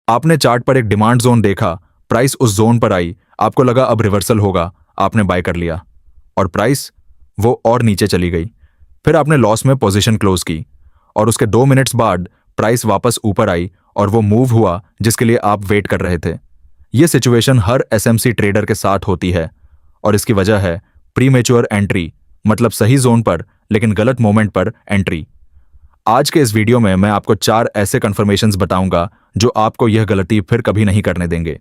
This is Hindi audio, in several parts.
आपने चार्ट पर एक डिमांड जोन देखा, प्राइस उस जोन पर आई, आपको लगा अब रिवर्सल होगा, आपने बाय कर लिया और प्राइस वो और नीचे चली गई। फिर आपने लॉस में पोजीशन क्लोज की और उसके 2 मिनट्स बाद प्राइस वापस ऊपर आई और वो मूव हुआ जिसके लिए आप वेट कर रहे थे। ये सिचुएशन हर एसएमसी ट्रेडर के साथ होती है और इसकी वजह है प्रीमेच्योर एंट्री, मतलब सही जोन पर लेकिन गलत मोमेंट पर एंट्री। आज के इस वीडियो में मैं आपको 4 ऐसे कंफर्मेशंस बताऊंगा जो आपको यह गलती फिर कभी नहीं करने देंगे।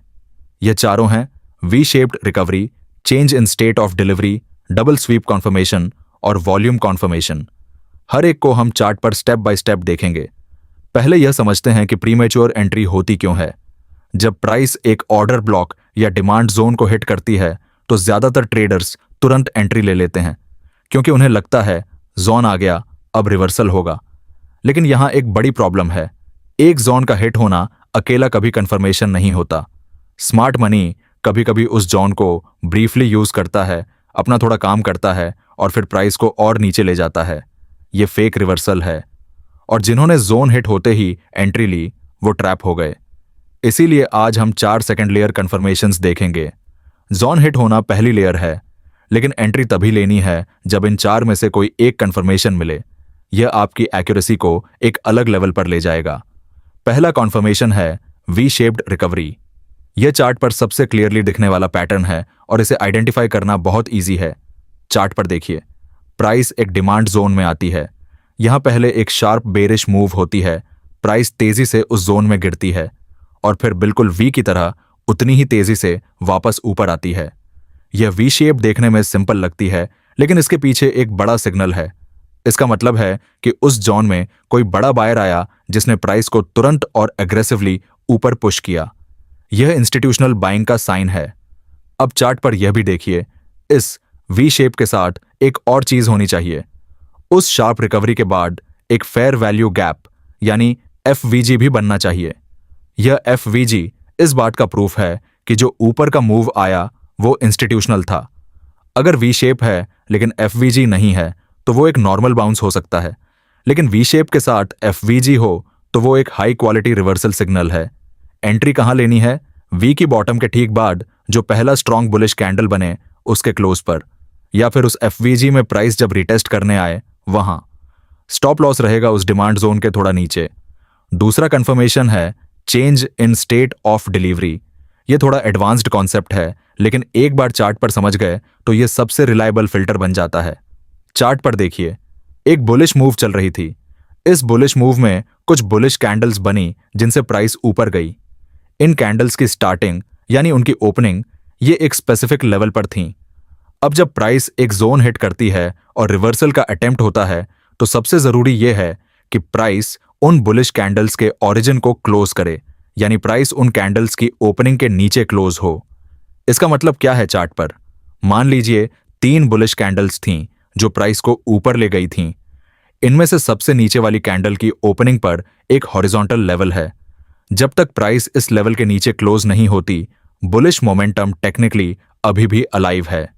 यह चारों हैं V shaped recovery, change in state of delivery, double sweep confirmation और वॉल्यूम कॉन्फर्मेशन। हर एक को हम चार्ट पर स्टेप बाय स्टेप देखेंगे। पहले यह समझते हैं कि प्रीमेच्योर एंट्री होती क्यों है। जब प्राइस एक ऑर्डर ब्लॉक या डिमांड जोन को हिट करती है तो ज्यादातर ट्रेडर्स तुरंत एंट्री ले लेते हैं क्योंकि उन्हें लगता है जोन आ गया, अब रिवर्सल होगा। लेकिन यहां एक बड़ी प्रॉब्लम है, एक जोन का हिट होना अकेला कभी कंफर्मेशन नहीं होता। स्मार्ट मनी कभी कभी उस जोन को ब्रीफली यूज करता है, अपना थोड़ा काम करता है और फिर प्राइस को और नीचे ले जाता है। ये फेक रिवर्सल है और जिन्होंने जोन हिट होते ही एंट्री ली वो ट्रैप हो गए। इसीलिए आज हम 4 सेकंड लेयर कंफर्मेशंस देखेंगे। जोन हिट होना पहली लेयर है, लेकिन एंट्री तभी लेनी है जब इन 4 में से कोई एक कंफर्मेशन मिले। यह आपकी एक्यूरेसी को एक अलग लेवल पर ले जाएगा। पहला कॉन्फर्मेशन है वी शेप्ड रिकवरी। यह चार्ट पर सबसे क्लियरली दिखने वाला पैटर्न है और इसे आइडेंटिफाई करना बहुत ईजी है। चार्ट पर देखिए, प्राइस एक डिमांड जोन में आती है। यहां पहले एक शार्प बेरिश मूव होती है, प्राइस तेजी से उस जोन में गिरती है और फिर बिल्कुल वी की तरह उतनी ही तेजी से वापस ऊपर आती है। यह वी शेप देखने में सिंपल लगती है, लेकिन इसके पीछे एक बड़ा सिग्नल है। इसका मतलब है कि उस जोन में कोई बड़ा बायर आया जिसने प्राइस को तुरंत और एग्रेसिवली ऊपर पुश किया। यह इंस्टीट्यूशनल बाइंग का साइन है। अब चार्ट पर यह भी देखिए, इस वी शेप के साथ एक और चीज होनी चाहिए। उस शार्प रिकवरी के बाद एक फेयर वैल्यू गैप यानी एफवीजी भी बनना चाहिए। यह एफवीजी इस बात का प्रूफ है कि जो ऊपर का मूव आया वो इंस्टीट्यूशनल था। अगर वी शेप है लेकिन एफवीजी नहीं है तो वो एक नॉर्मल बाउंस हो सकता है, लेकिन वी शेप के साथ एफवीजी हो तो वो एक हाई क्वालिटी रिवर्सल सिग्नल है। एंट्री कहां लेनी है? वी की बॉटम के ठीक बाद जो पहला स्ट्रॉन्ग बुलिश कैंडल बने उसके क्लोज पर, या फिर उस एफवीजी में प्राइस जब रिटेस्ट करने आए वहां। स्टॉप लॉस रहेगा उस डिमांड जोन के थोड़ा नीचे। दूसरा कंफर्मेशन है change in state of delivery. यह थोड़ा एडवांस्ड कॉन्सेप्ट है, लेकिन एक बार चार्ट पर समझ गए तो यह सबसे रिलायबल फिल्टर बन जाता है। चार्ट पर देखिए, एक बुलिश मूव चल रही थी। इस बुलिश मूव में कुछ बुलिश कैंडल्स बनी जिनसे प्राइस ऊपर गई। इन कैंडल्स की स्टार्टिंग यानी उनकी ओपनिंग ये एक स्पेसिफिक लेवल पर थी। अब जब प्राइस एक जोन हिट करती है और रिवर्सल का अटेम्प्ट होता है तो सबसे जरूरी यह है कि प्राइस उन बुलिश कैंडल्स के ओरिजिन को क्लोज करे, यानी प्राइस उन कैंडल्स की ओपनिंग के नीचे क्लोज हो। इसका मतलब क्या है? चार्ट पर मान लीजिए 3 बुलिश कैंडल्स थीं जो प्राइस को ऊपर ले गई थीं। इनमें से सबसे नीचे वाली कैंडल की ओपनिंग पर एक हॉरिजॉन्टल लेवल है। जब तक प्राइस इस लेवल के नीचे क्लोज नहीं होती, बुलिश मोमेंटम टेक्निकली अभी भी अलाइव है।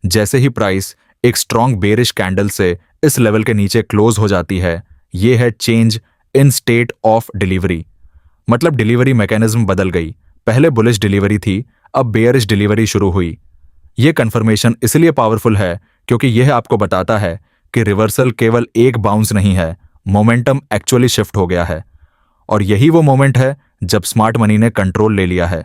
जैसे ही प्राइस एक स्ट्रॉन्ग बेरिश कैंडल से इस लेवल के नीचे क्लोज हो जाती है, यह है change in state of delivery. मतलब डिलीवरी मैकेनिज्म बदल गई। पहले बुलिश डिलीवरी थी, अब बेयरिश डिलीवरी शुरू हुई। यह कंफर्मेशन इसलिए पावरफुल है क्योंकि यह आपको बताता है कि रिवर्सल केवल एक बाउंस नहीं है, मोमेंटम एक्चुअली शिफ्ट हो गया है। और यही वो मोमेंट है जब स्मार्ट मनी ने कंट्रोल ले लिया है।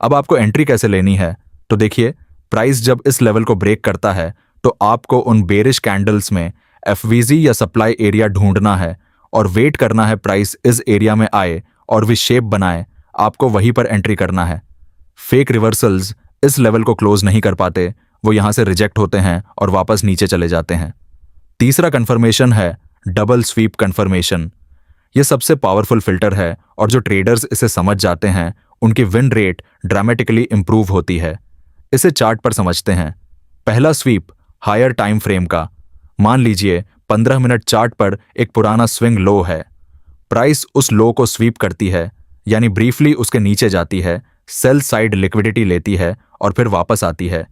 अब आपको एंट्री कैसे लेनी है? तो देखिए, प्राइस जब इस लेवल को ब्रेक करता है तो आपको उन बेरिश कैंडल्स में एफवीजी या सप्लाई एरिया ढूंढना है और वेट करना है प्राइस इस एरिया में आए और वी शेप बनाए। आपको वहीं पर एंट्री करना है। फेक रिवर्सल्स इस लेवल को क्लोज नहीं कर पाते, वो यहां से रिजेक्ट होते हैं और वापस नीचे चले जाते हैं। तीसरा कंफर्मेशन है डबल स्वीप कंफर्मेशन। यह सबसे पावरफुल फिल्टर है और जो ट्रेडर्स इसे समझ जाते हैं उनकी विन रेट ड्रामेटिकली इंप्रूव होती है। इसे चार्ट पर समझते हैं। पहला स्वीप हायर टाइम फ्रेम का। मान लीजिए 15 मिनट चार्ट पर एक पुराना स्विंग लो है। प्राइस उस लो को स्वीप करती है, यानी ब्रीफली उसके नीचे जाती है, सेल साइड लिक्विडिटी लेती है और फिर वापस आती है।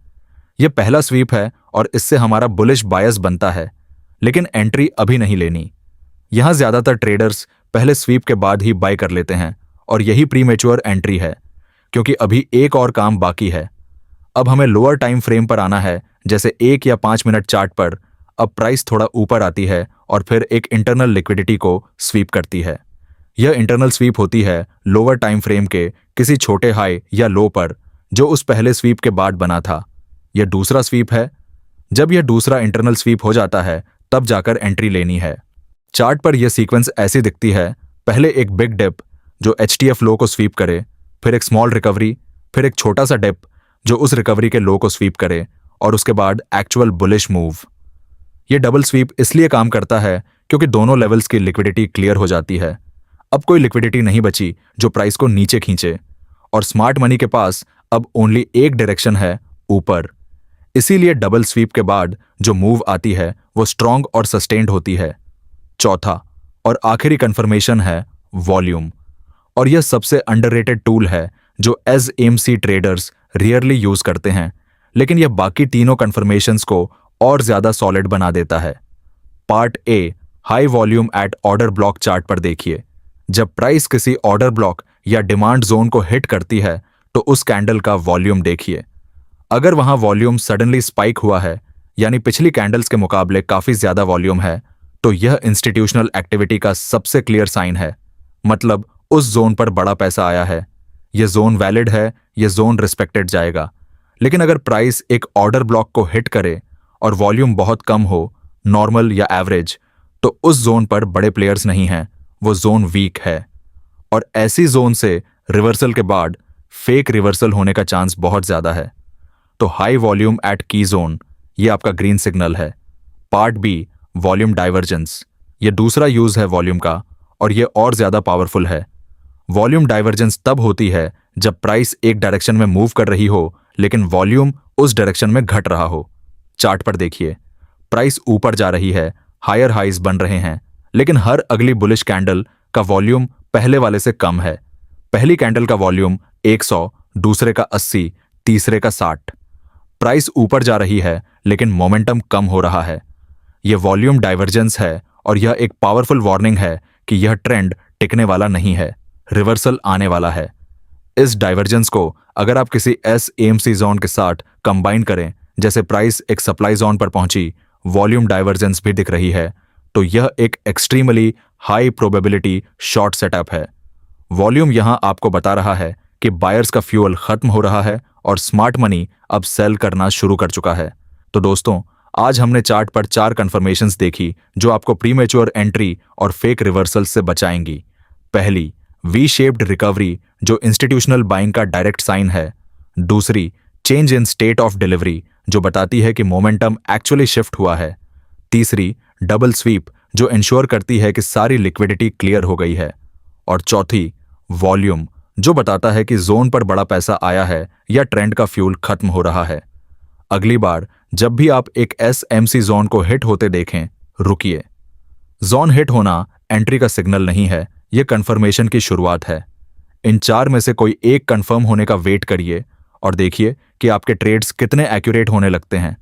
यह पहला स्वीप है और इससे हमारा बुलिश बायस बनता है, लेकिन एंट्री अभी नहीं लेनी। यहां ज्यादातर ट्रेडर्स पहले स्वीप के बाद ही बाय कर लेते हैं और यही प्रीमेच्योर एंट्री है, क्योंकि अभी एक और काम बाकी है। अब हमें लोअर टाइम फ्रेम पर आना है, जैसे 1 या 5 मिनट चार्ट पर। अब प्राइस थोड़ा ऊपर आती है और फिर एक इंटरनल लिक्विडिटी को स्वीप करती है। यह इंटरनल स्वीप होती है लोअर टाइम फ्रेम के किसी छोटे हाई या लो पर, जो उस पहले स्वीप के बाद बना था। यह दूसरा स्वीप है। जब यह दूसरा इंटरनल स्वीप हो जाता है, तब जाकर एंट्री लेनी है। चार्ट पर यह सीक्वेंस ऐसी दिखती है, पहले एक बिग डिप जो एचटीएफ लो को स्वीप करे, फिर एक स्मॉल रिकवरी, फिर एक छोटा सा डिप जो उस रिकवरी के लो को स्वीप करे, और उसके बाद एक्चुअल बुलिश मूव। यह डबल स्वीप इसलिए काम करता है क्योंकि दोनों लेवल्स की लिक्विडिटी क्लियर हो जाती है। अब कोई लिक्विडिटी नहीं बची जो प्राइस को नीचे खींचे, और स्मार्ट मनी के पास अब ओनली एक डायरेक्शन है, ऊपर। इसीलिए डबल स्वीप के बाद जो मूव आती है वो स्ट्रांग और सस्टेन्ड होती है। चौथा और आखिरी कंफर्मेशन है वॉल्यूम, और यह सबसे अंडररेटेड टूल है जो as MC traders rarely use करते हैं, लेकिन यह बाकी तीनों कंफर्मेशंस को और ज्यादा सॉलिड बना देता है। Part A, high volume at order block chart पर देखिए। जब प्राइस किसी ऑर्डर ब्लॉक या डिमांड जोन को हिट करती है तो उस कैंडल का वॉल्यूम देखिए। अगर वहां वॉल्यूम सडनली स्पाइक हुआ है, यानी पिछली कैंडल्स के मुकाबले काफी ज्यादा वॉल्यूम है, तो यह इंस्टीट्यूशनल एक्टिविटी का सबसे क्लियर साइन है। मतलब उस जोन पर बड़ा पैसा आया है, यह जोन वैलिड है, यह जोन रिस्पेक्टेड जाएगा। लेकिन अगर प्राइस एक ऑर्डर ब्लॉक को हिट करे और वॉल्यूम बहुत कम हो, नॉर्मल या एवरेज, तो उस जोन पर बड़े प्लेयर्स नहीं हैं, वो जोन वीक है। और ऐसी जोन से रिवर्सल के बाद फेक रिवर्सल होने का चांस बहुत ज्यादा है। तो हाई वॉल्यूम एट की जोन, ये आपका ग्रीन सिग्नल है। पार्ट बी, वॉल्यूम डाइवर्जेंस, ये दूसरा यूज है वॉल्यूम का, और ये और ज्यादा पावरफुल है। वॉल्यूम डाइवर्जेंस तब होती है जब प्राइस एक डायरेक्शन में मूव कर रही हो, लेकिन वॉल्यूम उस डायरेक्शन में घट रहा हो। चार्ट पर देखिए, प्राइस ऊपर जा रही है, हायर हाइज बन रहे हैं, लेकिन हर अगली बुलिश कैंडल का वॉल्यूम पहले वाले से कम है। पहली कैंडल का वॉल्यूम 100, दूसरे का 80, तीसरे का 60। प्राइस ऊपर जा रही है, लेकिन मोमेंटम कम हो रहा है। यह वॉल्यूम डाइवर्जेंस है, और यह एक पावरफुल वार्निंग है कि यह ट्रेंड टिकने वाला नहीं है, रिवर्सल आने वाला है। इस डाइवर्जेंस को अगर आप किसी एसएमसी जोन के साथ कंबाइन करें, जैसे प्राइस एक सप्लाई जोन पर पहुंची, वॉल्यूम डाइवर्जेंस भी दिख रही है, तो यह एक extremely high probability short setup है। वॉल्यूम यहां आपको बता रहा है कि बायर्स का फ्यूल खत्म हो रहा है और स्मार्ट मनी अब सेल करना शुरू कर चुका है। तो दोस्तों, आज हमने चार्ट पर 4 कंफर्मेशंस देखी जो आपको प्रीमेच्योर एंट्री और फेक रिवर्सल से बचाएंगी। पहली, वी शेप्ड रिकवरी जो इंस्टीट्यूशनल बाइंग का डायरेक्ट साइन है। दूसरी, change in state of delivery जो बताती है कि मोमेंटम एक्चुअली शिफ्ट हुआ है। तीसरी, डबल स्वीप जो इंश्योर करती है कि सारी लिक्विडिटी क्लियर हो गई है। और चौथी, वॉल्यूम जो बताता है कि जोन पर बड़ा पैसा आया है या ट्रेंड का फ्यूल खत्म हो रहा है। अगली बार जब भी आप एक एसएमसी जोन को हिट होते देखें, रुकिए। जोन हिट होना एंट्री का सिग्नल नहीं है, यह कंफर्मेशन की शुरुआत है। इन 4 में से कोई एक कंफर्म होने का वेट करिए और देखिए कि आपके ट्रेड्स कितने एक्यूरेट होने लगते हैं।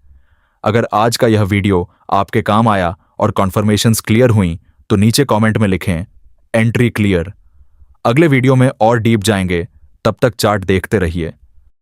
अगर आज का यह वीडियो आपके काम आया और कॉन्फर्मेशंस क्लियर हुई, तो नीचे कमेंट में लिखें एंट्री क्लियर। अगले वीडियो में और डीप जाएंगे, तब तक चार्ट देखते रहिए।